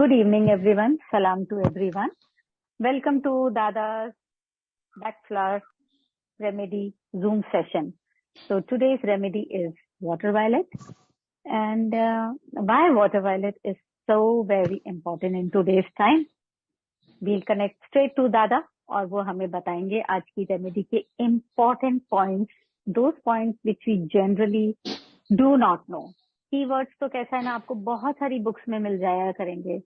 Good evening, everyone. Salam to everyone. Welcome to Dada's Backflower Remedy Zoom session. So today's remedy is water violet, and why water violet is so very important in today's time. We'll connect straight to Dada, और वो हमें बताएंगे आज की remedy के important points, those points which we generally do not know. Keywords तो कैसा है ना, आपको बहुत सारी बुक्स में मिल जाया करेंगे,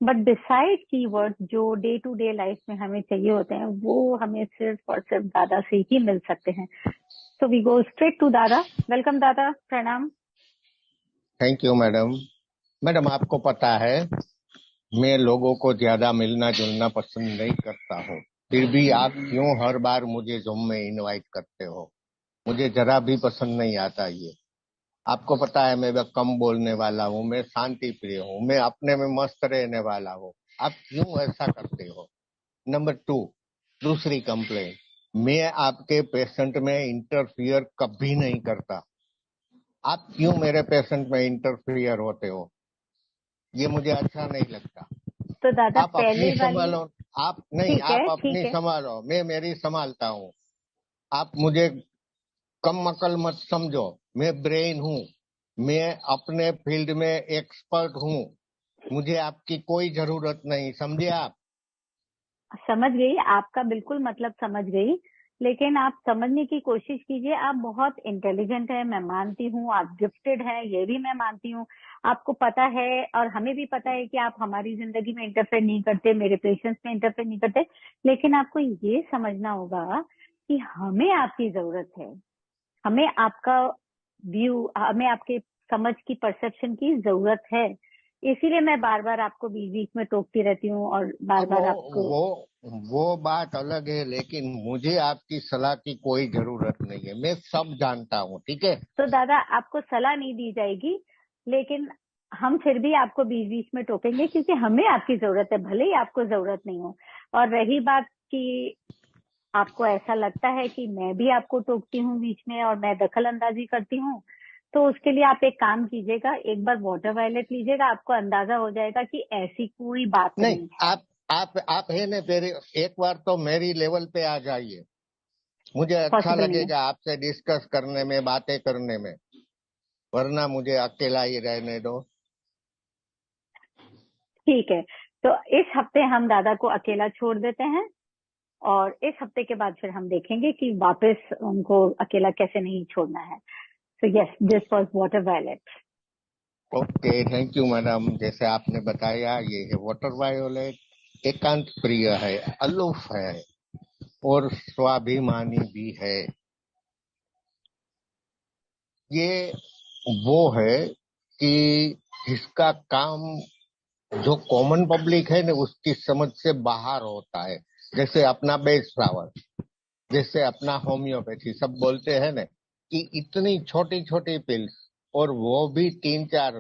बट डिसाइड कीवर्ड्स जो डे टू डे लाइफ में हमें चाहिए होते हैं वो हमें सिर्फ और सिर्फ दादा से ही मिल सकते हैं. So we go straight to दादा. वेलकम दादा, प्रणाम. Thank you madam. मैडम आपको पता है मैं लोगों को ज्यादा मिलना जुलना पसंद नहीं करता हूँ, फिर भी आप क्यों हर बार मुझे जूम में इनवाइट करते हो? मुझे जरा भी पसंद नहीं आता ये. आपको पता है मैं कम बोलने वाला हूँ, मैं शांति प्रिय हूँ, मैं अपने में मस्त रहने वाला हूँ. आप क्यों ऐसा करते हो? नंबर 2, दूसरी कंप्लेंट, मैं आपके पेशेंट में इंटरफियर कभी नहीं करता. आप क्यों मेरे पेशेंट में इंटरफियर होते हो? ये मुझे अच्छा नहीं लगता. तो दादा आप अपनी संभालो. आप नहीं, आप अपनी संभालो, मैं मेरी संभालता हूँ. आप मुझे कम अकल मत समझो. मैं ब्रेन हूँ, मैं अपने फील्ड में एक्सपर्ट हूँ. मुझे आपकी कोई जरूरत नहीं, समझे आप? समझ गई, आपका बिल्कुल मतलब समझ गई, लेकिन आप समझने की कोशिश कीजिए. आप बहुत इंटेलिजेंट है, मैं मानती हूँ. आप गिफ्टेड है, ये भी मैं मानती हूँ. आपको पता है और हमें भी पता है कि आप हमारी जिंदगी में इंटरफेयर नहीं करते, मेरे पेशेंट्स में इंटरफेयर नहीं करते, लेकिन आपको ये समझना होगा कि हमें आपकी जरूरत है. हमें आपका व्यू, हमें आपके समझ की, परसेप्शन की जरूरत है. इसीलिए मैं बार बार आपको बीच बीच में टोकती रहती हूँ और बार बार आपको. वो बात अलग है, लेकिन मुझे आपकी सलाह की कोई जरूरत नहीं है. मैं सब जानता हूँ, ठीक है? तो दादा आपको सलाह नहीं दी जाएगी, लेकिन हम फिर भी आपको बीच बीच में टोकेंगे क्योंकि हमें आपकी जरूरत है, भले ही आपको जरूरत नहीं हो. और रही बात कि आपको ऐसा लगता है कि मैं भी आपको टोकती हूँ बीच में और मैं दखल अंदाजी करती हूँ, तो उसके लिए आप एक काम कीजिएगा, एक बार वाटर वायलेट लीजिएगा, आपको अंदाजा हो जाएगा कि ऐसी कोई बात नहीं है. आप है ना, फिर एक बार तो मेरी लेवल पे आ जाइए. मुझे अच्छा लगेगा आपसे डिस्कस करने में, बातें करने में, वरना मुझे अकेला ही रहने दो. ठीक है, तो इस हफ्ते हम दादा को अकेला छोड़ देते हैं और इस हफ्ते के बाद फिर हम देखेंगे कि वापस उनको अकेला कैसे नहीं छोड़ना है. So yes, this was water violet. Okay, thank you madam. जैसे आपने बताया, ये है वाटर वायोलेट. एकांत प्रिय है, अलूफ है और स्वाभिमानी भी है. ये वो है कि जिसका काम जो कॉमन पब्लिक है ना उसकी समझ से बाहर होता है. जैसे अपना बेस फ्लावर, जैसे अपना होम्योपैथी, सब बोलते हैं ना कि इतनी छोटी छोटी पिल्स और वो भी 3-4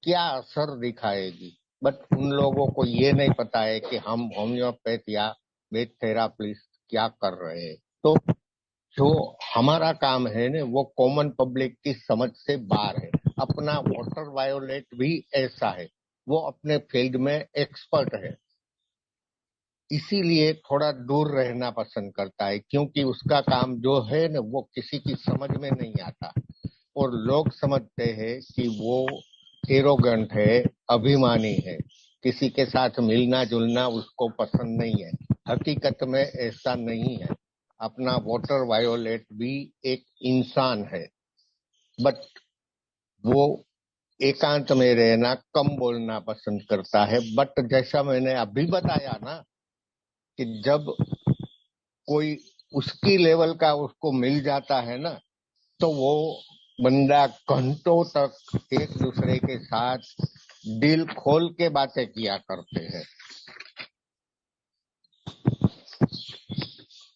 क्या असर दिखाएगी. बट उन लोगों को ये नहीं पता है कि हम होम्योपैथ या वेद थेरापिस्ट क्या कर रहे हैं. तो जो हमारा काम है ना वो कॉमन पब्लिक की समझ से बाहर है. अपना वाटर वायोलेट भी ऐसा है, वो अपने फील्ड में एक्सपर्ट है, इसीलिए थोड़ा दूर रहना पसंद करता है, क्योंकि उसका काम जो है ना वो किसी की समझ में नहीं आता. और लोग समझते हैं कि वो एरोगेंट है, अभिमानी है, किसी के साथ मिलना जुलना उसको पसंद नहीं है. हकीकत में ऐसा नहीं है. अपना वाटर वायोलेट भी एक इंसान है, बट वो एकांत में रहना, कम बोलना पसंद करता है. बट जैसा मैंने अभी बताया ना कि जब कोई उसकी लेवल का उसको मिल जाता है ना, तो वो बंदा घंटों तक एक दूसरे के साथ दिल खोल के बातें किया करते हैं.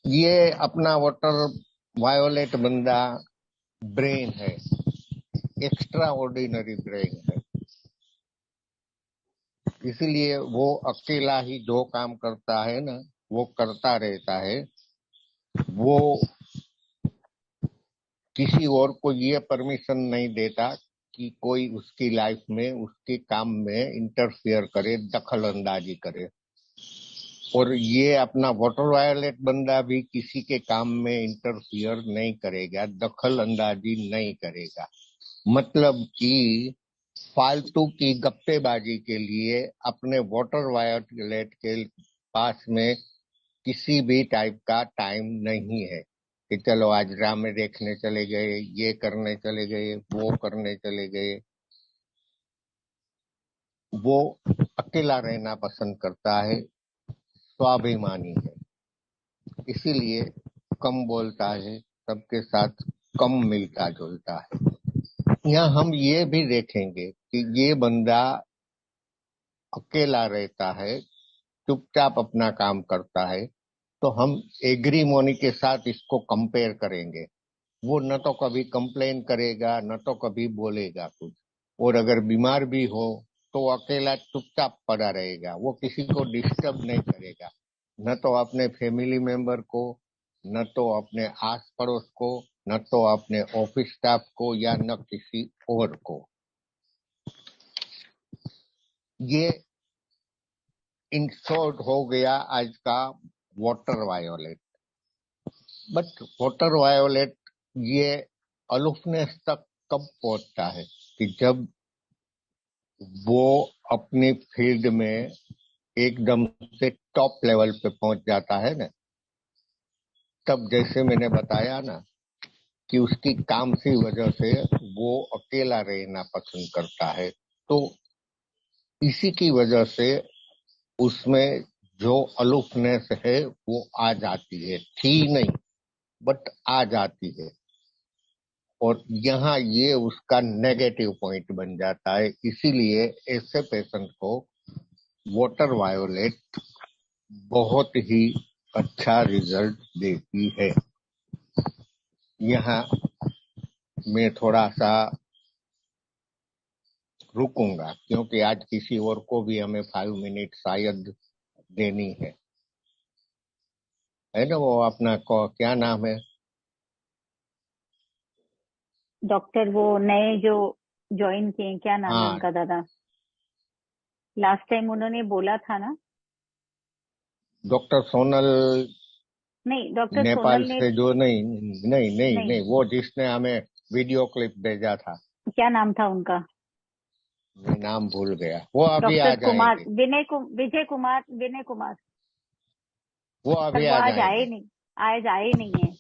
ये अपना वाटर वायोलेट बंदा ब्रेन है, एक्स्ट्रा ऑर्डिनरी ब्रेन है. इसलिए वो अकेला ही जो काम करता है ना वो करता रहता है. वो किसी और को ये परमिशन नहीं देता कि कोई उसकी लाइफ में, उसके काम में इंटरफियर करे, दखल अंदाजी करे। और ये अपना वाटर वायलेट बंदा भी किसी के काम में इंटरफियर नहीं करेगा, दखल अंदाजी नहीं करेगा। मतलब कि फालतू की गप्पेबाजी के लिए अपने वाटर वायलेट के पास में किसी भी टाइप का टाइम नहीं है कि चलो आज ड्रामे देखने चले गए, ये करने चले गए, वो करने चले गए। वो अकेला रहना पसंद करता है, स्वाभिमानी है, इसीलिए कम बोलता है, सबके साथ कम मिलता जुलता है। यहाँ हम ये भी देखेंगे कि ये बंदा अकेला रहता है, चुपचाप अपना काम करता है, तो हम एग्रीमोनी के साथ इसको कंपेयर करेंगे। वो न तो कभी कंप्लेन करेगा, न तो कभी बोलेगा कुछ। और अगर बीमार भी हो तो अकेला चुपचाप पड़ा रहेगा, वो किसी को डिस्टर्ब नहीं करेगा, न तो अपने फैमिली मेंबर को, न तो अपने आस पड़ोस को, न तो अपने ऑफिस स्टाफ को, या न किसी और को। ये इन शॉर्ट हो गया आज का water violet. But water violet ये अलोफनेस तक कब पहुंचता है कि जब वो अपनी फील्ड में एकदम से टॉप लेवल पे पहुंच जाता है ना। तब जैसे मैंने बताया ना कि उसकी काम की वजह से वो अकेला रहना पसंद करता है, तो इसी की वजह से उसमें जो अलोफनेस है वो आ जाती है। थी नहीं, बट आ जाती है। और यहाँ ये उसका नेगेटिव पॉइंट बन जाता है। इसीलिए ऐसे पेशेंट को वाटर वायोलेट बहुत ही अच्छा रिजल्ट देती है। यहाँ मैं थोड़ा सा रुकूंगा क्योंकि आज किसी और को भी हमें 5 मिनट शायद देनी है ना। वो अपना को क्या नाम है? डॉक्टर वो नए जो ज्वाइन किए हैं, क्या नाम है हाँ, उनका दादा? लास्ट टाइम उन्होंने बोला था ना। डॉक्टर सोनल। नहीं, डॉक्टर नेपाल सोनल ने। से जो नहीं नहीं नहीं नहीं, नहीं, वो जिसने हमें वीडियो क्लिप भेजा था। क्या नाम था उनका? मैं नाम भूल गया, वो अभी आ डॉक्टर कुमार, जाएंगे। विजय कुमार, विनय कुमार। वो पर अभी वो आ आज आए जाएंगे। नहीं, आज आए नहीं है।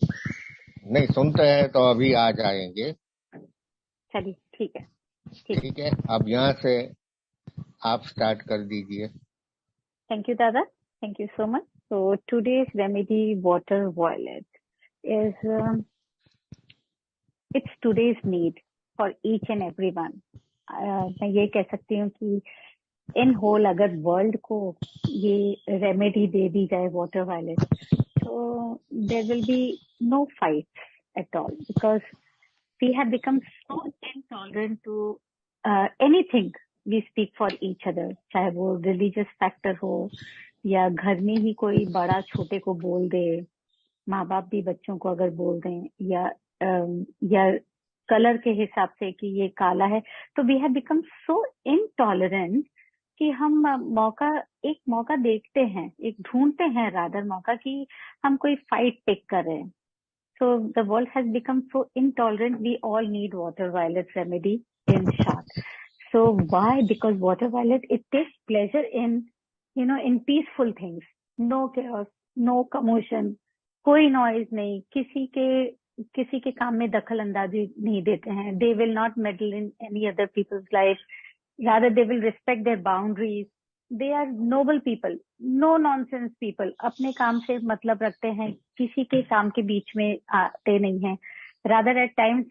नहीं सुनते हैं तो अभी आ जाएंगे। चलिए ठीक है, ठीक। ठीक है, अब यहाँ से आप स्टार्ट कर दीजिए। Thank you, Dada. Thank you so much. So today's remedy, water violet, is it's today's need for each and everyone. मैं ये कह सकती हूँ कि इन होल अगर वर्ल्ड को ये रेमेडी दे दी जाए वाटर वायलेट, तो there will be no fight at all, because we have become so intolerant to anything we speak for each other, चाहे वो रिलीजियस फैक्टर हो या घर में ही कोई बड़ा छोटे को बोल दे, माँ बाप भी बच्चों को अगर बोल दें, या कलर के हिसाब से कि ये काला है, तो we have become so intolerant कि हम एक मौका देखते हैं, एक ढूंढते हैं रादर मौका कि हम कोई फाइट पिक कर रहे हैं. So the world has become so intolerant. We all need water violet remedy in short. So why? Because water violet, it takes pleasure in, in peaceful things. No chaos, no commotion, कोई noise नहीं, किसी के काम में दखल अंदाजी नहीं देते हैं. They will not meddle in any other people's life. Rather, they will respect their boundaries. They are noble people, no nonsense people. अपने काम से मतलब रखते हैं, किसी के काम के बीच में आते नहीं हैं. Rather, at times,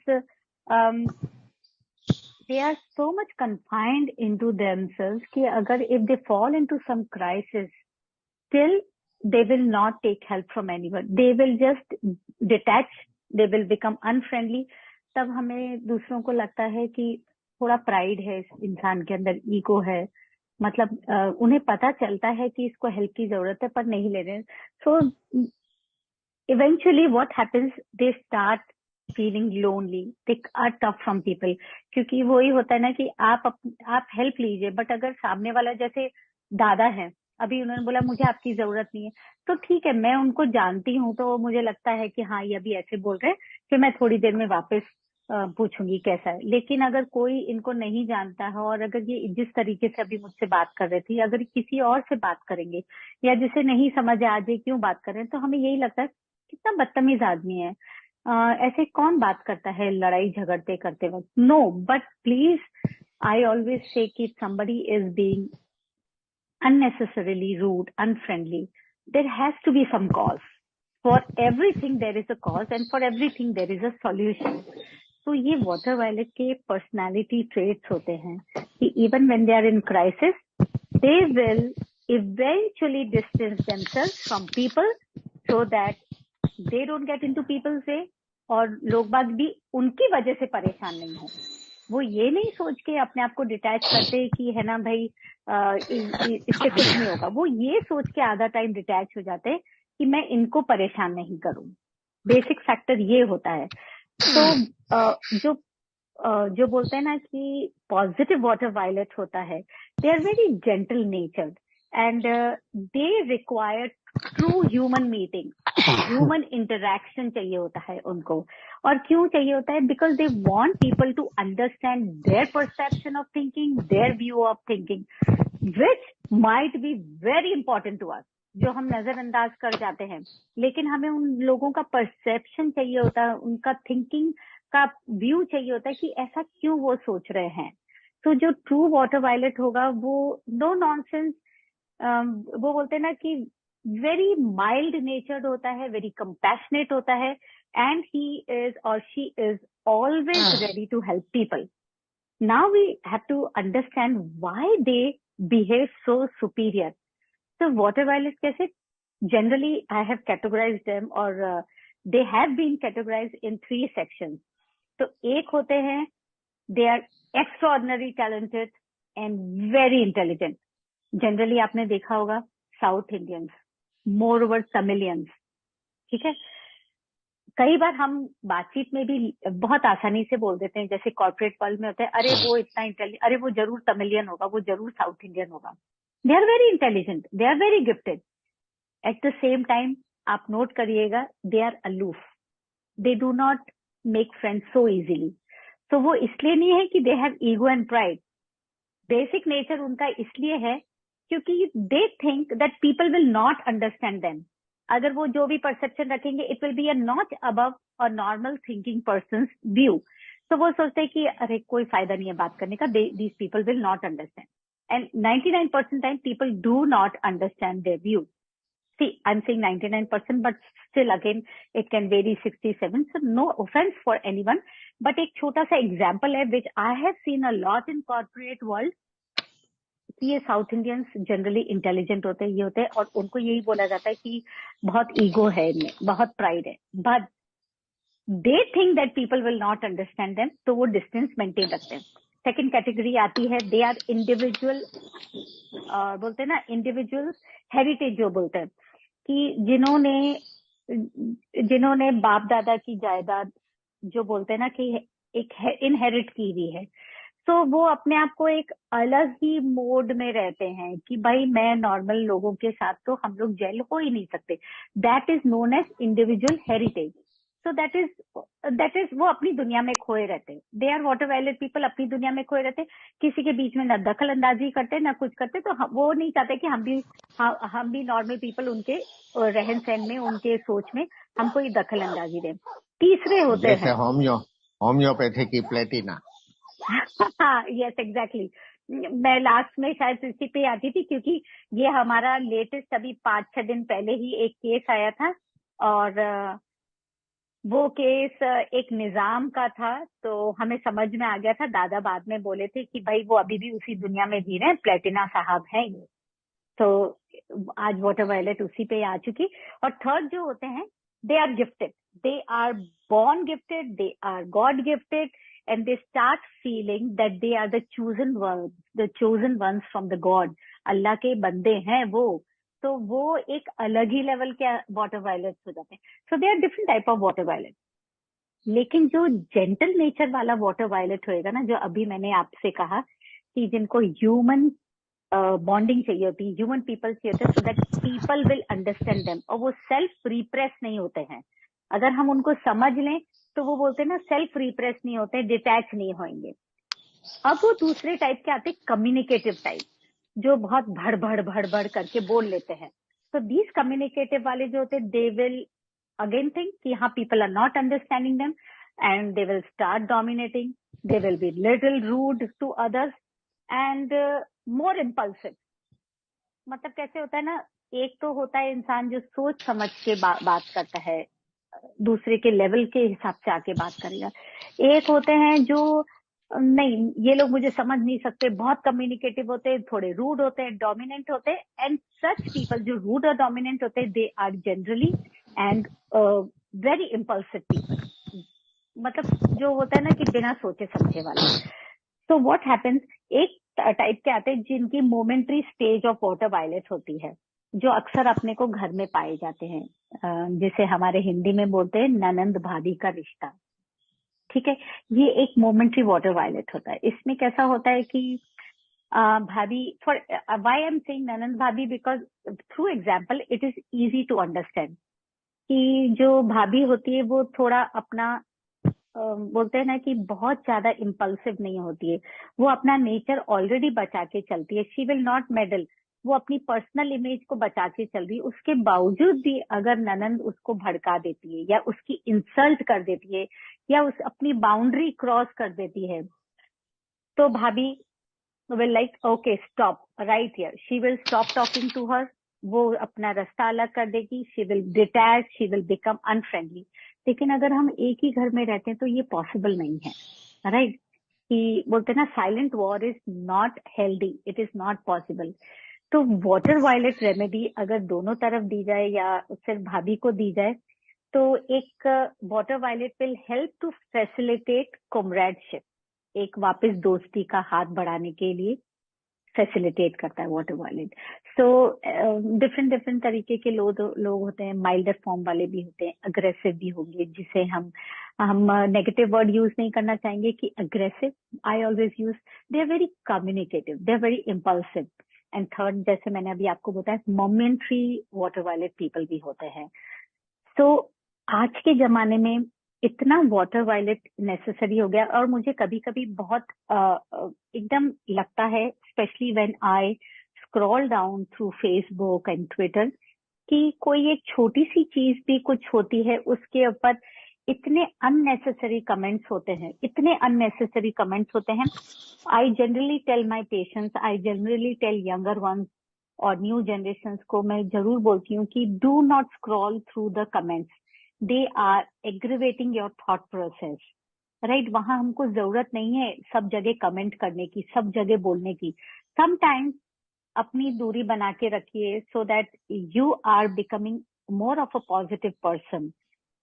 they are so much confined into themselves कि अगर if they fall into some crisis, still they will not take help from anyone. They will just detach. They will become unfriendly. तब हमें दूसरों को लगता है कि थोड़ा प्राइड है इस इंसान के अंदर, ईगो है, मतलब उन्हें पता चलता है कि इसको हेल्प की जरूरत है पर नहीं ले रहे. So eventually what happens, they start feeling lonely, they are tough from people, क्योंकि वही होता है ना कि आप हेल्प लीजिए, बट अगर सामने वाला, जैसे दादा है, अभी उन्होंने बोला मुझे आपकी जरूरत नहीं है, तो ठीक है, मैं उनको जानती हूँ, तो मुझे लगता है कि हाँ ये अभी ऐसे बोल रहे हैं, फिर मैं थोड़ी देर में वापस पूछूंगी कैसा है। लेकिन अगर कोई इनको नहीं जानता है, और अगर ये जिस तरीके से अभी मुझसे बात कर रहे थे, अगर किसी और से बात करेंगे, या जिसे नहीं समझ आ जाए क्यों बात कर रहे हैं, तो हमें यही लगता है कितना बदतमीज आदमी है, ऐसे कौन बात करता है लड़ाई झगड़ते करते वक्त। No, but please, I always say कि somebody is being unnecessarily rude, unfriendly, there has to be some cause. For everything there is a cause, and for everything there is a solution. तो ये water violet के personality traits होते हैं कि even when they are in crisis, they will eventually distance themselves from people so that they don't get into people's way, और लोग बाग भी उनकी वजह से परेशान नहीं हो। वो ये नहीं सोच के अपने आप को डिटैच करते कि है ना भाई इससे कुछ नहीं होगा, वो ये सोच के आधा टाइम डिटैच हो जाते हैं कि मैं इनको परेशान नहीं करूं। बेसिक फैक्टर ये होता है। तो जो बोलते हैं ना कि पॉजिटिव वाटर वायलेट होता है, they are very gentle natured and they require true human meeting, human interaction चाहिए होता है उनको। और क्यों चाहिए होता है? Because they want people to understand their perception of thinking, their view of thinking, which might be very important to us, जो हम नजरअंदाज कर जाते हैं। लेकिन हमें उन लोगों का परसेप्शन चाहिए होता है, उनका थिंकिंग का व्यू चाहिए होता है कि ऐसा क्यों वो सोच रहे हैं। तो जो ट्रू वाटर वायलेट होगा वो नो नॉनसेंस, वो बोलते हैं ना कि वेरी माइल्ड नेचर्ड होता है, वेरी कंपैशनेट होता है, एंड ही इज और she is always ready to help people. Now we have to understand why they behave so superior. So water violets कैसे? Generally, I have categorized them, or they have been categorized in 3 sections. तो एक होते हैं, they are extraordinary talented and very intelligent. Generally आपने देखा होगा south Indians, मोर Tamilians, ठीक है। कई बार हम बातचीत में भी बहुत आसानी से बोल देते हैं, जैसे कॉर्पोरेट वर्ल्ड में होता है, अरे वो इतना इंटेलिजेंट, अरे वो जरूर तमिलियन होगा, वो जरूर साउथ इंडियन होगा। They are very intelligent, they are very gifted. At the same time आप नोट करिएगा, they are aloof, they do not make friends so easily. तो वो इसलिए नहीं है कि they have ego and pride, basic nature उनका इसलिए है क्योंकि they think that people will not understand them. अगर वो जो भी परसेप्शन रखेंगे, it will be a not above a normal thinking person view. तो वो सोचते हैं कि अरे कोई फायदा नहीं है बात करने का, these people will not understand, and 99% time people do not understand their view. See, I'm saying 99%, but still again, it can vary 67. So no offense for anyone, but एक छोटा सा example है which I have seen a lot in corporate world. ये south Indians generally intelligent होते हैं, ये होते हैं, और उनको यही बोला जाता है कि बहुत ईगो है इनमें, बहुत प्राइड है, but they think that people will not understand them, तो वो डिस्टेंस मेंटेन रखते हैं। सेकंड कैटेगरी आती है, दे आर इंडिविजुअल, बोलते हैं ना इंडिविजुअल हेरिटेज, जो बोलते हैं कि जिन्होंने बाप दादा की जायदाद, जो बोलते हैं ना कि एक इनहेरिट की हुई है, तो वो अपने आप को एक अलग ही मोड में रहते हैं कि भाई मैं नॉर्मल लोगों के साथ तो हम लोग जेल हो ही नहीं सकते। That is known as individual heritage. So that is वो अपनी दुनिया में खोए रहते। They are water violet people, अपनी दुनिया में खोए रहते, किसी के बीच में ना दखल अंदाजी करते ना कुछ करते। तो वो नहीं चाहते कि हम भी नॉर्मल पीपल उनके रहन सहन में, उनके सोच में हम कोई दखल अंदाजी दें। तीसरे होते हैं जैसे होम्योपैथी की प्लेटिना। यस एग्जैक्टली, मैं लास्ट में शायद इसी पे आती थी, क्योंकि ये हमारा लेटेस्ट अभी 5-6 दिन पहले ही एक केस आया था, और वो केस एक निजाम का था, तो हमें समझ में आ गया था। दादा बाद में बोले थे कि भाई वो अभी भी उसी दुनिया में जी रहे हैं, प्लेटिना साहब हैं ये। तो आज वाटर वायलेट उसी पे आ चुकी। और थर्ड जो होते हैं, they are gifted, they are born gifted, they are God gifted, and they start feeling that they are the chosen ones from the God. Allah के बंदे हैं वो, तो वो एक अलग ही लेवल के वाटर वायलेट्स हो जाते हैं। So they are different type of water violet. लेकिन जो जेंटल नेचर वाला वाटर वायलेट होएगा ना, जो अभी मैंने आपसे कहा कि जिनको ह्यूमन बॉन्डिंग चाहिए होती है, ह्यूमन पीपल चाहिए होते हैं, so that people will understand them, और वो सेल्फ रिप्रेस नहीं होते हैं। अगर हम उनको समझ लें तो वो बोलते हैं ना, सेल्फ रिप्रेस नहीं होते, डिटैच नहीं होंगे। अब वो दूसरे टाइप के आते, कम्युनिकेटिव टाइप, जो बहुत भड़ भड़ भड़ भड़ करके बोल लेते हैं। तो दीज कम्युनिकेटिव वाले जो होते हैं, दे विल अगेन थिंक कि हाँ, people are not understanding them, and they will start dominating, they will be little rude to others, and more impulsive. मतलब कैसे होता है ना, एक तो होता है इंसान जो सोच समझ के बात करता है, दूसरे के लेवल के हिसाब से आके बात करेगा। एक होते हैं जो नहीं, ये लोग मुझे समझ नहीं सकते, बहुत कम्युनिकेटिव होते हैं, थोड़े रूड होते हैं, डोमिनेंट होते हैं। एंड सच पीपल जो रूड और डोमिनेंट होते हैं, they are generally and very impulsive people. मतलब जो होता है ना कि बिना सोचे समझे वाला। तो व्हाट हैपेंस, एक टाइप के आते हैं जिनकी momentary stage of water violet होती है, जो अक्सर अपने को घर में पाए जाते हैं, जिसे हमारे हिंदी में बोलते हैं ननंद भाभी का रिश्ता। ठीक है, ये एक मोमेंट्री वाटर वायलेट होता है। इसमें कैसा होता है कि भाभी, for why I am saying ननंद भाभी, because through example it is easy to understand कि जो भाभी होती है वो थोड़ा अपना बोलते हैं ना कि बहुत ज्यादा इम्पल्सिव नहीं होती है, वो अपना नेचर ऑलरेडी बचा के चलती है। शी विल नॉट मेडल, वो अपनी पर्सनल इमेज को बचा के चल रही है। उसके बावजूद भी अगर ननंद उसको भड़का देती है या उसकी इंसल्ट कर देती है या उस अपनी बाउंड्री क्रॉस कर देती है, तो भाभी will like okay stop right here, she will stop talking to her, वो अपना रास्ता अलग कर देगी, she will detach, she will become unfriendly. लेकिन अगर हम एक ही घर में रहते हैं तो ये पॉसिबल नहीं है, राइट? कि बोलते हैं ना, silent war is not healthy, it is not possible. तो वाटर वायलेट रेमेडी अगर दोनों तरफ दी जाए या सिर्फ भाभी को दी जाए, तो एक water violet will help to facilitate comradeship, एक वापस दोस्ती का हाथ बढ़ाने के लिए फैसिलिटेट करता है water violet. So different different तरीके के लोग होते हैं, माइल्डर फॉर्म वाले भी होते हैं, अग्रेसिव भी होंगे, जिसे हम नेगेटिव वर्ड यूज नहीं करना चाहेंगे कि aggressive, I always use, they are very communicative, they are very impulsive. And third, जैसे मैंने अभी आपको बताया, मोमेंट्री वाटर वायलेट पीपल भी होते हैं। तो आज के जमाने में इतना वाटर वायलेट नेसेसरी हो गया, और मुझे कभी कभी बहुत एकदम लगता है, specially when I scroll down through Facebook and Twitter, कि कोई एक छोटी सी चीज भी कुछ होती है उसके ऊपर इतने अननेसेसरी कमेंट्स होते हैं, इतने अननेसेसरी कमेंट्स होते हैं। I generally tell my patients, I generally tell younger ones और न्यू जनरेशन को मैं जरूर बोलती हूँ कि do not scroll through the comments, they are aggravating your thought process, right? वहां हमको जरूरत नहीं है सब जगह कमेंट करने की, सब जगह बोलने की। समटाइम्स अपनी दूरी बना के रखिए, so that you are becoming more of a positive person.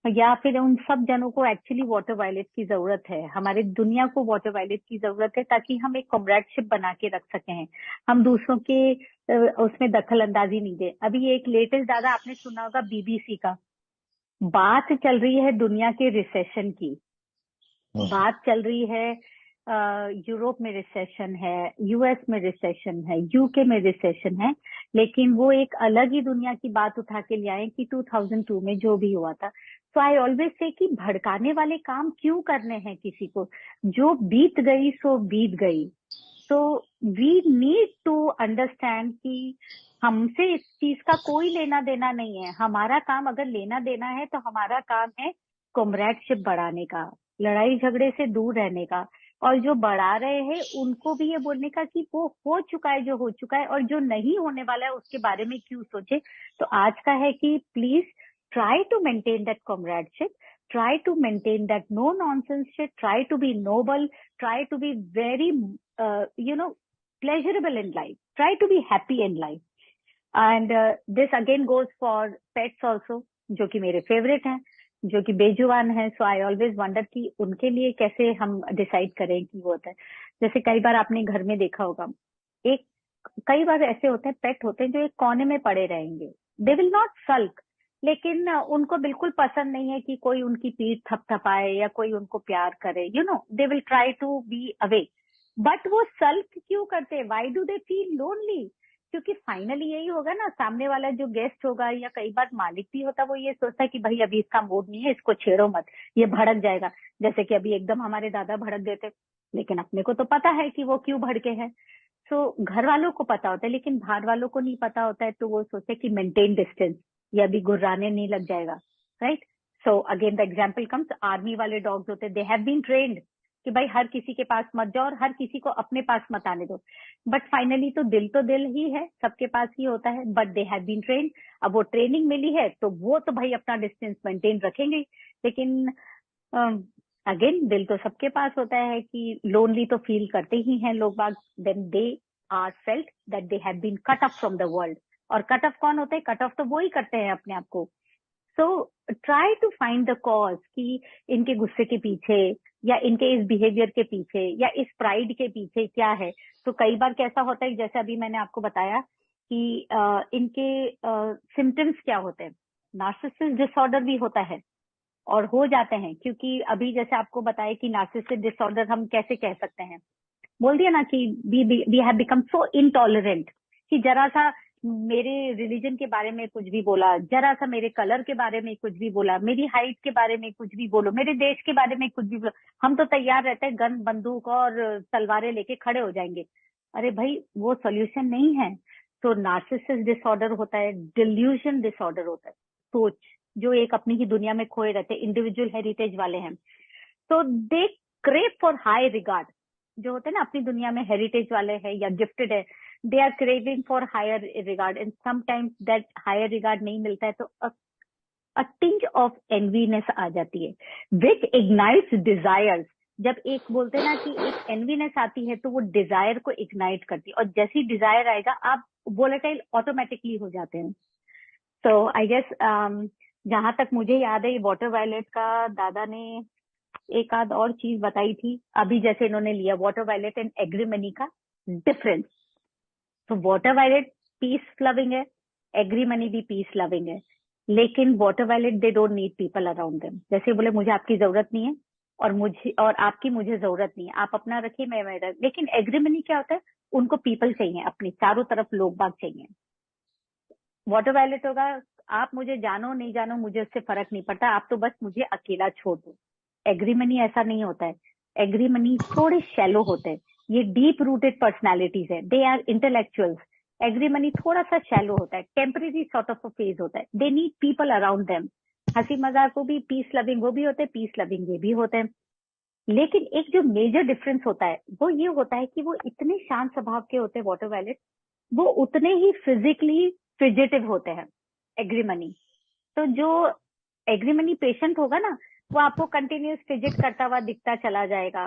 या फिर उन सब जनों को एक्चुअली वाटर वायलेट की जरूरत है, हमारे दुनिया को वाटर वायलेट की जरूरत है, ताकि हम एक कॉमरेडशिप बना के रख सकें, हम दूसरों के उसमें दखल अंदाजी नहीं दे। अभी एक लेटेस्ट, दादा आपने सुना होगा, बीबीसी का, बात चल रही है दुनिया के रिसेशन की, बात चल रही है यूरोप में रिसेशन है, यूएस में रिसेशन है, यूके में रिसेशन है, लेकिन वो एक अलग ही दुनिया की बात उठा के ले आए कि 2002 में जो भी हुआ था। सो आई ऑलवेज से कि भड़काने वाले काम क्यों करने हैं किसी को, जो बीत गई सो बीत गई। तो वी नीड टू अंडरस्टैंड कि हमसे इस चीज का कोई लेना देना नहीं है। हमारा काम अगर लेना देना है तो हमारा काम है कॉमरेडशिप बढ़ाने का, लड़ाई झगड़े से दूर रहने का, और जो बढ़ा रहे हैं उनको भी ये बोलने का कि वो हो चुका है जो हो चुका है, और जो नहीं होने वाला है उसके बारे में क्यों सोचे। तो आज का है कि please try to maintain that comradeship, try to maintain that no nonsense shit, try to be noble, try to be very pleasurable in life, try to be happy in life. And this again goes for pets also, जो कि मेरे favourite हैं, जो कि बेजुबान है। सो I always wonder कि उनके लिए कैसे हम डिसाइड करें कि वो होता है। जैसे कई बार आपने घर में देखा होगा, एक कई बार ऐसे होते हैं, पेट होते हैं जो एक कोने में पड़े रहेंगे, दे विल नॉट सल्क, लेकिन उनको बिल्कुल पसंद नहीं है कि कोई उनकी पीठ थपथपाए या कोई उनको प्यार करे, they will try to be away. But वो सल्क क्यों करते हैं? Why do they feel lonely? क्योंकि फाइनली यही होगा ना, सामने वाला जो गेस्ट होगा या कई बार मालिक भी होता, वो ये सोचता है कि भाई अभी इसका मूड नहीं है, इसको छेड़ो मत, ये भड़क जाएगा। जैसे कि अभी एकदम हमारे दादा भड़क देते, लेकिन अपने को तो पता है कि वो क्यों भड़के हैं। सो घर वालों को पता होता है, लेकिन बाहर वालों को नहीं पता होता है, तो वो सोचते कि मेंटेन डिस्टेंस, या भी गुर्राने नहीं लग जाएगा, right? So again the example comes, army वाले डॉग्स होते, दे हैव बीन ट्रेन्ड कि भाई हर किसी के पास मत जाओ और हर किसी को अपने पास मत आने दो। बट फाइनली तो दिल ही है, सबके पास ही होता है, but they have been trained. अब वो ट्रेनिंग मिली है तो वो तो भाई अपना डिस्टेंस मेंटेन रखेंगे। लेकिन अगेन दिल तो सबके पास होता है कि लोनली तो फील करते ही हैं लोग बाग, then they are felt that they have been cut off from the world. और कट ऑफ कौन होते हैं? कट ऑफ तो वो ही करते हैं अपने आप को। So try to find the cause कि इनके गुस्से के पीछे या इनके इस बिहेवियर के पीछे या इस प्राइड के पीछे क्या है। तो कई बार कैसा होता है, जैसे अभी मैंने आपको बताया कि इनके सिम्टम्स क्या होते हैं। नार्सिसिस्ट डिसऑर्डर भी होता है और हो जाते हैं, क्योंकि अभी जैसे आपको बताया कि नार्सिसिस्ट डिसऑर्डर हम कैसे कह सकते हैं, बोल दिया ना कि we have become so intolerant कि जरा सा मेरे रिलीजन के बारे में कुछ भी बोला, जरा सा मेरे कलर के बारे में कुछ भी बोला, मेरी हाइट के बारे में कुछ भी बोलो, मेरे देश के बारे में कुछ भी बोलो, हम तो तैयार रहते हैं, गन बंदूक और तलवारें लेके खड़े हो जाएंगे। अरे भाई वो सोल्यूशन नहीं है। तो नार्सिसिस्ट डिसऑर्डर होता है, डिल्यूजन डिसऑर्डर होता है, सोच जो एक अपनी ही दुनिया में खोए रहते, इंडिविजुअल हेरिटेज वाले हैं। तो they crave for high regard, जो होते हैं ना अपनी दुनिया में हेरिटेज वाले हैं या गिफ्टेड है, they are craving for higher regard, and sometimes that higher regard नहीं मिलता है तो अ टिंज ऑफ एनवीनेस आ जाती है, विच इग्नाइट्स डिजायर्स। जब एक बोलते हैं ना कि एक एनवीनेस आती है तो वो डिजायर को इग्नाइट करती है, और जैसी डिजायर आएगा आप वोलेटाइल ऑटोमेटिकली हो जाते हैं। तो आई गेस जहां तक मुझे याद है, वाटर वायलेट का दादा ने एक आध और चीज बताई थी। अभी जैसे इन्होंने लिया वाटर वायलेट एंड एग्रीमनी का डिफरेंस। तो वाटर वायलेट पीस लविंग है, एग्रीमनी भी पीस लविंग है, लेकिन water violet they don't need people around them. जैसे बोले मुझे आपकी जरूरत नहीं है और मुझे और आपकी मुझे जरूरत नहीं है, आप अपना रखिए मैं मेरा। लेकिन एग्रीमनी क्या होता है, उनको पीपल चाहिए, अपने चारों तरफ लोग बाग चाहिए। वाटर वायलेट होगा, आप मुझे जानो नहीं जानो मुझे उससे फर्क नहीं पड़ता, आप तो बस मुझे अकेला छोड़ दो। एग्रीमनी ऐसा नहीं होता है, एग्रीमनी थोड़े शैलो होते हैं, ये डीप रूटेड पर्सनैलिटीज है, दे आर इंटेलेक्चुअल्स। एग्रीमनी थोड़ा सा शैलो होता है, टेम्परेरी सॉर्ट ऑफ फेज होता है, they need people around them. हंसी मजाक को भी पीस लविंग वो भी होते हैं, पीस लविंग ये भी होते हैं। लेकिन एक जो मेजर डिफरेंस होता है वो ये होता है कि वो इतने शांत स्वभाव के होते हैं वाटर वायलेट, वो उतने ही फिजिकली फिजिटिव होते हैं एग्रीमनी। तो जो एग्रीमनी पेशेंट होगा ना, वो आपको कंटिन्यूस फिजिट करता हुआ दिखता चला जाएगा।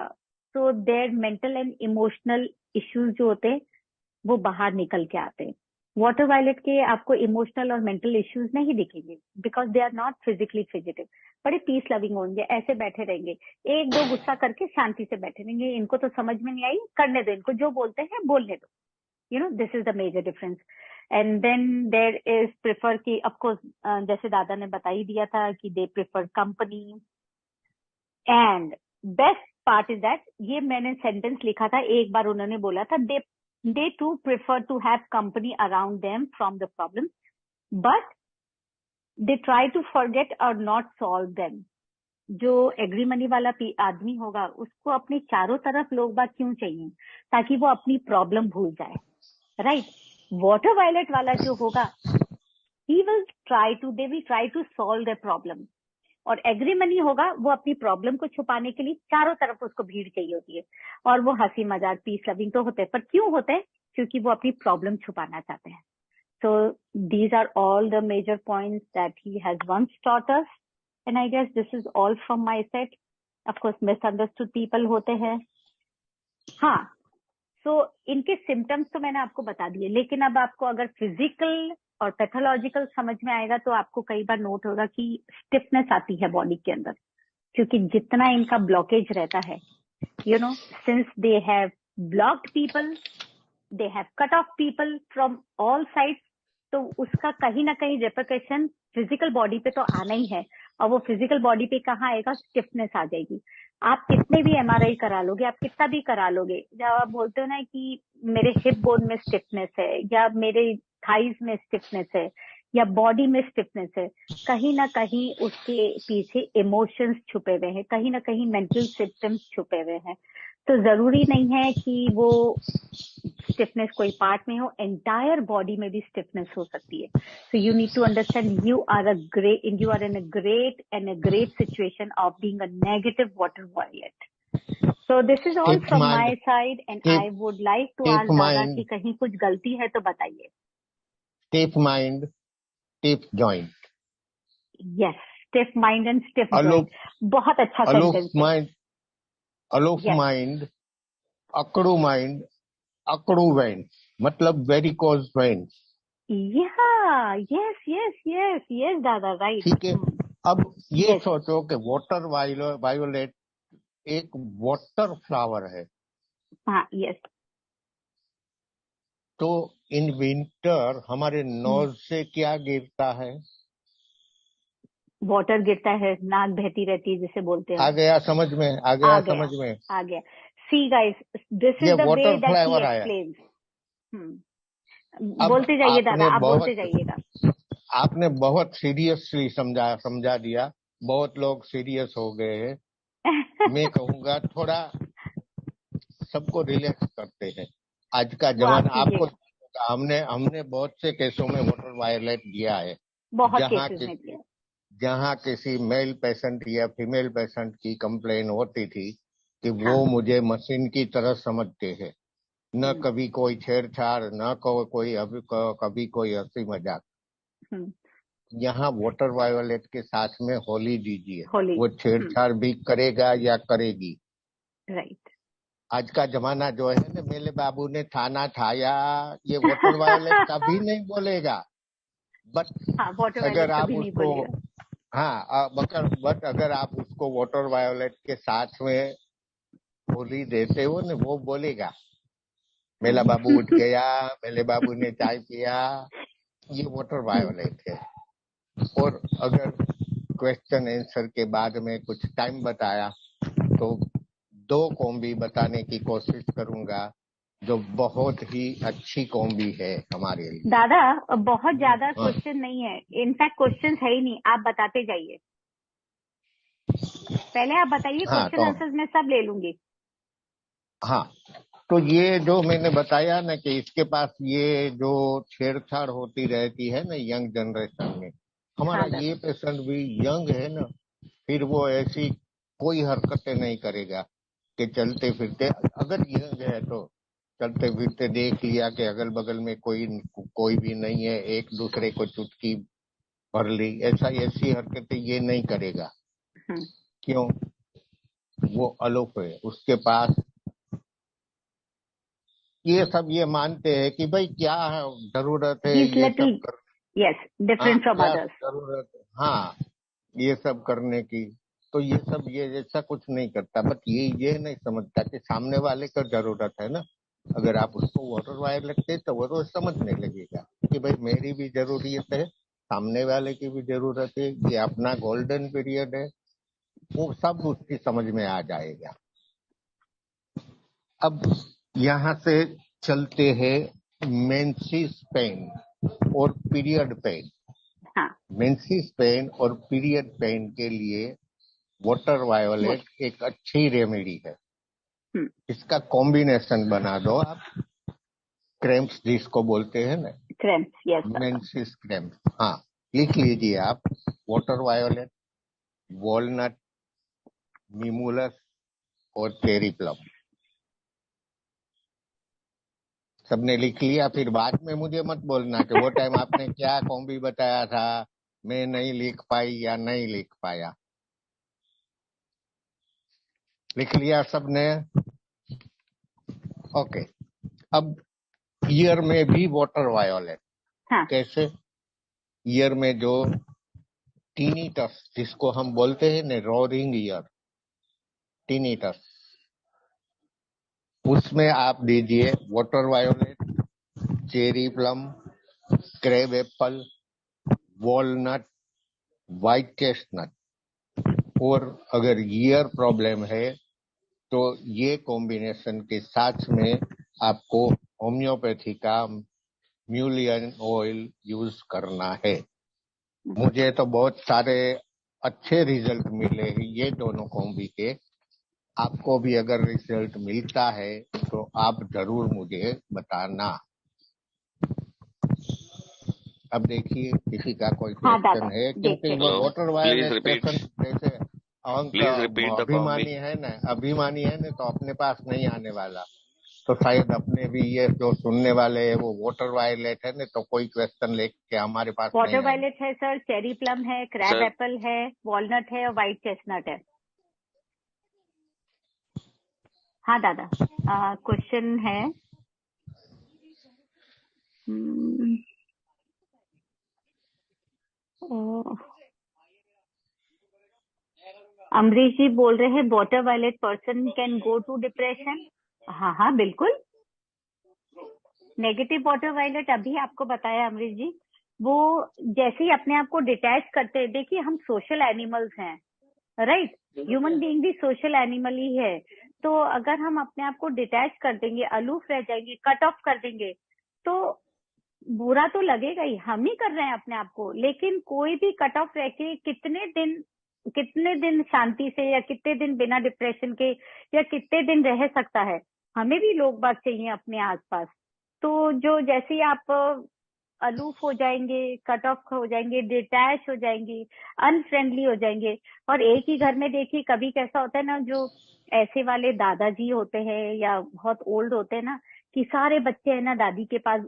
तो their mental and emotional issues जो होते हैं वो बाहर निकल के आते हैं। वाटर वायलेट के आपको इमोशनल और मेंटल इश्यूज नहीं दिखेंगे, because they are not physically fidgety. बड़े पीस लविंग होंगे, ऐसे बैठे रहेंगे, एक दो गुस्सा करके शांति से बैठे रहेंगे, इनको तो समझ में नहीं आई, करने दो, इनको जो बोलते हैं बोलने दो। This is the major difference. And then there is prefer की ऑफकोर्स, जैसे दादा ने बता ही दिया था कि दे prefer company. And best part is that, ये मैंने सेंटेंस लिखा था एक बार, उन्होंने बोला था they to prefer to have company around them from the problem, but they try to forget और नॉट सॉल्व देम। जो एग्रीमनी वाला आदमी होगा उसको अपने चारों तरफ लोग बात क्यों चाहिए, ताकि वो अपनी प्रॉब्लम भूल जाए, राइट? वाटर वायलेट वाला जो होगा, he will they will try to solve their problem। और एग्रीमनी होगा, वो अपनी प्रॉब्लम को छुपाने के लिए चारों तरफ उसको भीड़ चाहिए होती है, और वो हंसी मजाक पीस लविंग तो होते हैं, पर क्यों होते हैं? क्योंकि वो अपनी प्रॉब्लम छुपाना चाहते हैं। So these are all the major points that he has once taught us, and I guess this is all from my side। Of course misunderstood people होते हैं, हाँ। सो इनके सिम्टम्स तो मैंने आपको बता दिए, लेकिन अब आपको अगर फिजिकल और पैथोलॉजिकल समझ में आएगा तो आपको कई बार नोट होगा कि स्टिफनेस आती है बॉडी के अंदर, क्योंकि जितना इनका ब्लॉकेज रहता है, since they have blocked people, they have cut off people from all sides, तो उसका कहीं ना कहीं रिपरकशन फिजिकल बॉडी पे तो आना ही है, और वो फिजिकल बॉडी पे कहाँ आएगा, स्टिफनेस आ जाएगी। आप कितने भी एमआरआई करा लोगे, आप कितना भी करा लोगे, जब आप बोलते हो ना कि मेरे हिप बोन में स्टिफनेस है, या मेरे थाइज में स्टिफनेस है, या बॉडी में स्टिफनेस है, कहीं ना कहीं उसके पीछे इमोशंस छुपे हुए हैं, कहीं ना कहीं मेंटल सिम्टम्स छुपे हुए हैं। तो जरूरी नहीं है कि वो स्टिफनेस कोई पार्ट में हो, एंटायर बॉडी में भी स्टिफनेस हो सकती है। So you need to understand you are in a great situation of being a negative water violet. So this is all keep from mind my side, and keep I would like to keep ask दादा mind कि कहीं कुछ गलती है तो बताइए। keep mind keep joint. Yes, stiff mind and stiff aloof joint, बहुत अच्छा aloof सेंटेंस है। mind aloof Yes, mind mind अकड़ू वेन, मतलब वेरिकोज वेन। yeah, yes दादा, right। ठीक है। अब ये Yes, सोचो कि वाटर वायोलेट एक वाटर फ्लावर है, हाँ, yes, तो इन विंटर हमारे नोज से क्या गिरता है? वाटर गिरता है, नाक बहती रहती है जिसे बोलते हैं आ हम। गया समझ में? आ आ गया गया, समझ में? आ गया। सी गाइस, दिस ये is the way water that he flower आया। एक्सप्लेन्स। अब बोलते जाइए दादा, आप बोलते जाइएगा। आपने बहुत सीरियसली समझा दिया। बहुत लोग सीरियस हो गए हैं। मैं कहूंगा थोड़ा सबको रिलैक्स करते हैं। आज का वो आप जमाना आपको कीजिएगा, हमने बहुत से केसों में वाटर वायलेट दिया है, बहुत जहाँ केसेस में किसी किया। जहाँ किसी मेल पेशेंट या फीमेल पेशेंट की कंप्लेन होती थी कि हाँ, वो मुझे मशीन की तरह समझते हैं, न हम्म, कभी कोई छेड़छाड़, न कभी कोई हंसी मजाक। हम्म, यहाँ वाटर वायोलेट के साथ में होली दीजिए, होली, वो छेड़छाड़ भी करेगा या करेगी। राइट। आज का जमाना जो है ना, मेरे बाबू ने थाना ठाया, ये वाटर वायोलेट कभी नहीं बोलेगा। बट हाँ, वाटर अगर वायलेट आप कभी नहीं उसको बोलेगा। हाँ बट अगर आप उसको वाटर वायोलेट के साथ में होली देते हो ना, वो बोलेगा मेरा बाबू उठ गया, मेरे बाबू ने चाय पिया, ये वाटर वायोलेट है। और अगर क्वेश्चन आंसर के बाद में कुछ टाइम बताया तो 2 कॉम्बी बताने की कोशिश करूंगा, जो बहुत ही अच्छी कॉम्बी है हमारे लिए। दादा, बहुत ज्यादा हाँ क्वेश्चन नहीं है, इनफैक्ट क्वेश्चन है ही नहीं, आप बताते जाइए। पहले आप बताइए, हाँ क्वेश्चन तो आंसर्स मैं सब ले लूंगी। हाँ तो ये जो मैंने बताया ना कि इसके पास ये जो छेड़छाड़ होती रहती है ना यंग जनरेशन में, हमारा हाँ ये दादा, पेशेंट भी यंग है ना, फिर वो ऐसी कोई हरकतें नहीं करेगा कि चलते फिरते, अगर यंग है तो चलते फिरते देख लिया कि अगल बगल में कोई भी नहीं है, एक दूसरे को चुटकी भर ली, ऐसी हरकतें ये नहीं करेगा। हम्म, क्यों? वो अलोप है, उसके पास ये मानते हैं कि भाई क्या जरूरत है ही इज ये सब लिटिल, कर। यस, हाँ डिफरेंट फ्रॉम क्या अदर्स। जरूरत है, हाँ ये सब करने की। तो ये ऐसा कुछ नहीं करता, बट ये नहीं समझता कि सामने वाले को जरूरत है ना। अगर आप उसको वाटर वायर लगते तो वो तो समझने लगेगा कि भाई मेरी भी जरूरियत है, सामने वाले की भी जरूरत है, ये अपना गोल्डन पीरियड है, वो सब उसकी समझ में आ जाएगा। अब यहाँ से चलते हैं मेंसेस पेन और पीरियड पेन। हाँ, मेंसेस पेन और पीरियड पेन के लिए वाटर वो, वायोलेट एक अच्छी रेमेडी है। हम्म, इसका कॉम्बिनेशन बना दो आप, क्रैम्प्स जिसको बोलते हैं ना, क्रैम्प्स, यस दादा। Menses cramps. हाँ, लिख लीजिए आप, वाटर वायोलेट, वॉलनट, मिमूलस और चेरी प्लम। सबने लिख लिया? फिर बाद में मुझे मत बोलना कि वो टाइम आपने क्या कॉम्बी बताया था, मैं नहीं लिख पाई या नहीं लिख पाया। लिख लिया सबने? ओके। अब ईयर में भी वाटर वायोलेट हाँ, कैसे? ईयर में जो टीनीटस जिसको हम बोलते हैं ना, रोरिंग ईयर, टीनीटस, उसमें आप दीजिए water violet, cherry plum, crab apple, walnut, white chestnut, और अगर ईयर प्रॉब्लम है तो ये कॉम्बिनेशन के साथ में आपको होम्योपैथी का म्यूलियन ऑयल यूज करना है। मुझे तो बहुत सारे अच्छे रिजल्ट मिले हैं ये दोनों कॉम्बी के। आपको भी अगर रिजल्ट मिलता है तो आप जरूर मुझे बताना। अब देखिए किसी का कोई हाँ दादा, क्वेश्चन है, क्योंकि देखते वो हैं। Water please wireless repeat, patient जैसे अंक प्लीज रिपीट द अभिमानी है ना, तो अपने पास नहीं आने वाला। तो शायद अपने भी ये जो सुनने वाले हैं वो वाटर वायलेट है ना, तो कोई क्वेश्चन लेके हमारे पास नहीं वाटर आएंगे। वायलेट है सर, चेरी प्लम है, क्रैब सर। एप्पल है, वॉलनट है और व्हाइट चेस्टनट है। हाँ दादा, क्वेश्चन है। अमरीश जी बोल रहे हैं water violet person can go to depression. हाँ हाँ बिल्कुल। नेगेटिव वाटर वायलेट अभी आपको बताया अमरीश जी, वो जैसे ही अपने आप को डिटैच करते हैं, देखिए हम सोशल एनिमल्स हैं, राइट? ह्यूमन बीइंग भी सोशल एनिमल ही है। तो अगर हम अपने आप को डिटैच कर देंगे, अलूफ रह जाएंगे, कट ऑफ कर देंगे, तो बुरा तो लगेगा ही, हम ही कर रहे हैं अपने आप को। लेकिन कोई भी कट ऑफ रह के कितने दिन शांति से, या कितने दिन बिना डिप्रेशन के, या कितने दिन रह सकता है? हमें भी लोग बात चाहिए अपने आसपास। तो जो जैसे ही आप अलूफ हो जाएंगे, कट ऑफ हो जाएंगे, डिटैच हो जाएंगे, अनफ्रेंडली हो जाएंगे। और एक ही घर में देखिए कभी कैसा होता है ना, जो ऐसे वाले दादाजी होते हैं या बहुत ओल्ड होते हैं ना, कि सारे बच्चे है ना दादी के पास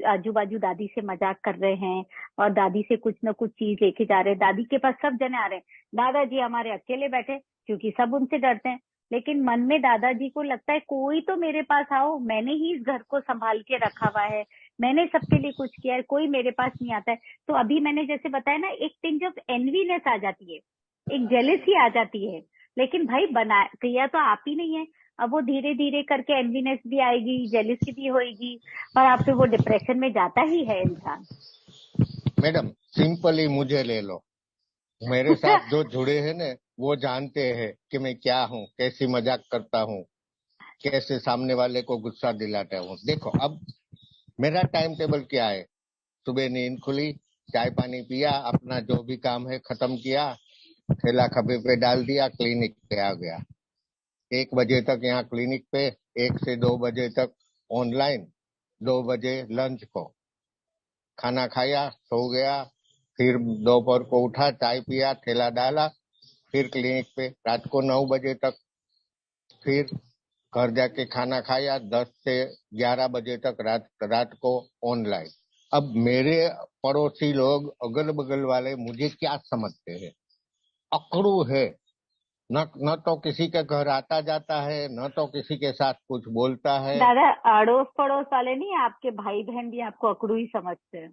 आजू बाजू दादी से मजाक कर रहे हैं और दादी से कुछ ना कुछ चीज लेके जा रहे हैं, दादी के पास सब जने आ रहे हैं, दादाजी हमारे अकेले बैठे, क्योंकि सब उनसे डरते हैं। लेकिन मन में दादाजी को लगता है कोई तो मेरे पास आओ, मैंने ही इस घर को संभाल के रखा हुआ है, मैंने सबके लिए कुछ किया है, कोई मेरे पास नहीं आता है। तो अभी मैंने जैसे बताया ना, एक टिंज ऑफ एनवीनेस आ जाती है, एक जेलसी आ जाती है। लेकिन भाई बना किया तो आप ही नहीं है। अब वो धीरे धीरे करके एनवीनेस भी आएगी, जेलसी भी होएगी, और आप फिर वो डिप्रेशन में जाता ही है इंसान। मैडम सिंपली मुझे ले लो, मेरे साथ जो जुड़े हैं ना वो जानते हैं कि मैं क्या हूँ, कैसी मजाक करता हूँ, कैसे सामने वाले को गुस्सा दिलाता हूँ। देखो अब मेरा टाइम टेबल क्या है, सुबह नींद खुली, चाय पानी पिया, अपना जो भी काम है खत्म किया, थैला खभे पे डाल दिया, क्लिनिक पे आ गया। 1 बजे तक यहाँ क्लिनिक पे, 1 से 2 बजे तक ऑनलाइन, 2 बजे लंच को खाना खाया, सो गया, फिर दोपहर को उठा, चाय पिया, थैला डाला, फिर क्लिनिक पे, रात को 9 बजे तक, फिर घर जाके खाना खाया, 10 से 11 बजे तक रात को ऑनलाइन। अब मेरे पड़ोसी लोग अगल बगल वाले मुझे क्या समझते हैं, अकड़ू है, न तो किसी के घर आता जाता है, न तो किसी के साथ कुछ बोलता है। दादा अड़ोस पड़ोस वाले नहीं, आपके भाई बहन भी आपको अकड़ू ही समझते हैं।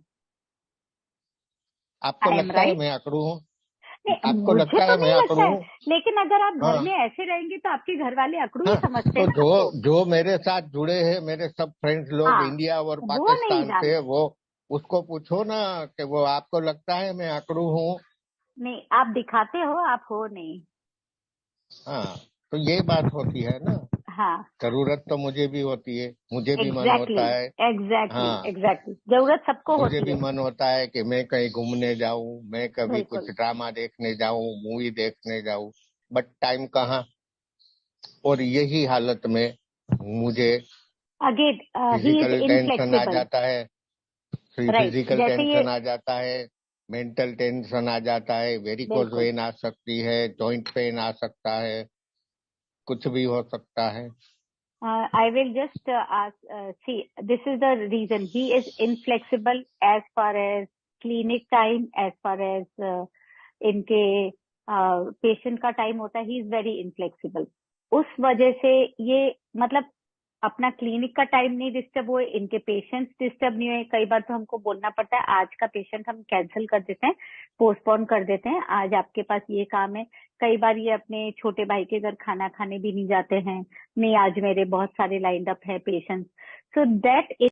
आपको आई एम लगता है राइट? मैं अकड़ू हूँ? नहीं, आपको मुझे लगता तो है मैं नहीं अकड़ू लगता है, हूँ? लेकिन अगर आप घर हाँ में ऐसे रहेंगे तो आपके घर वाले अकड़ू ही हाँ। समझते तो हैं ना जो आपको। जो मेरे साथ जुड़े हैं, मेरे सब फ्रेंड्स लोग हाँ, इंडिया और वो नहीं पाकिस्तान जान से, वो उसको पूछो ना कि वो आपको लगता है मैं अकड़ू हूँ? नहीं, आप दिखाते हो, आप हो नहीं। हाँ, तो ये बात होती है ना। हाँ, जरूरत तो मुझे भी होती है, मुझे भी मन एग्जैक्टली होता है। एग्जैक्टली हाँ, एग्जैक्टली, जरूरत सबको मुझे होती भी है। मन होता है कि मैं कहीं घूमने जाऊं, मैं कभी कुछ बिल्कुल। ड्रामा देखने जाऊं, मूवी देखने जाऊं, बट टाइम कहाँ। और यही हालत में मुझे अगेन ही इज फिजिकल टेंशन आ इनफ्लेक्सिबल। जाता है, राइट, फिजिकल जैसे ये टेंशन आ जाता है, मेंटल टेंशन आ जाता है, वेरिकोज बिल्कुल। वेन आ सकती है, जॉइंट पेन आ सकता है, कुछ भी हो सकता है। I will just ask, see, this is the reason. He is inflexible as far as clinic time, as far as इनके पेशेंट का टाइम होता है, ही इज वेरी इनफ्लेक्सिबल। उस वजह से ये मतलब अपना क्लिनिक का टाइम नहीं डिस्टर्ब हुए, इनके पेशेंट्स डिस्टर्ब नहीं हुए। कई बार तो हमको बोलना पड़ता है आज का पेशेंट हम कैंसिल कर देते हैं, पोस्टपोन कर देते हैं, आज आपके पास ये काम है। कई बार ये अपने छोटे भाई के घर खाना खाने भी नहीं जाते हैं, नहीं आज मेरे बहुत सारे लाइंड अप है पेशेंट्स। So that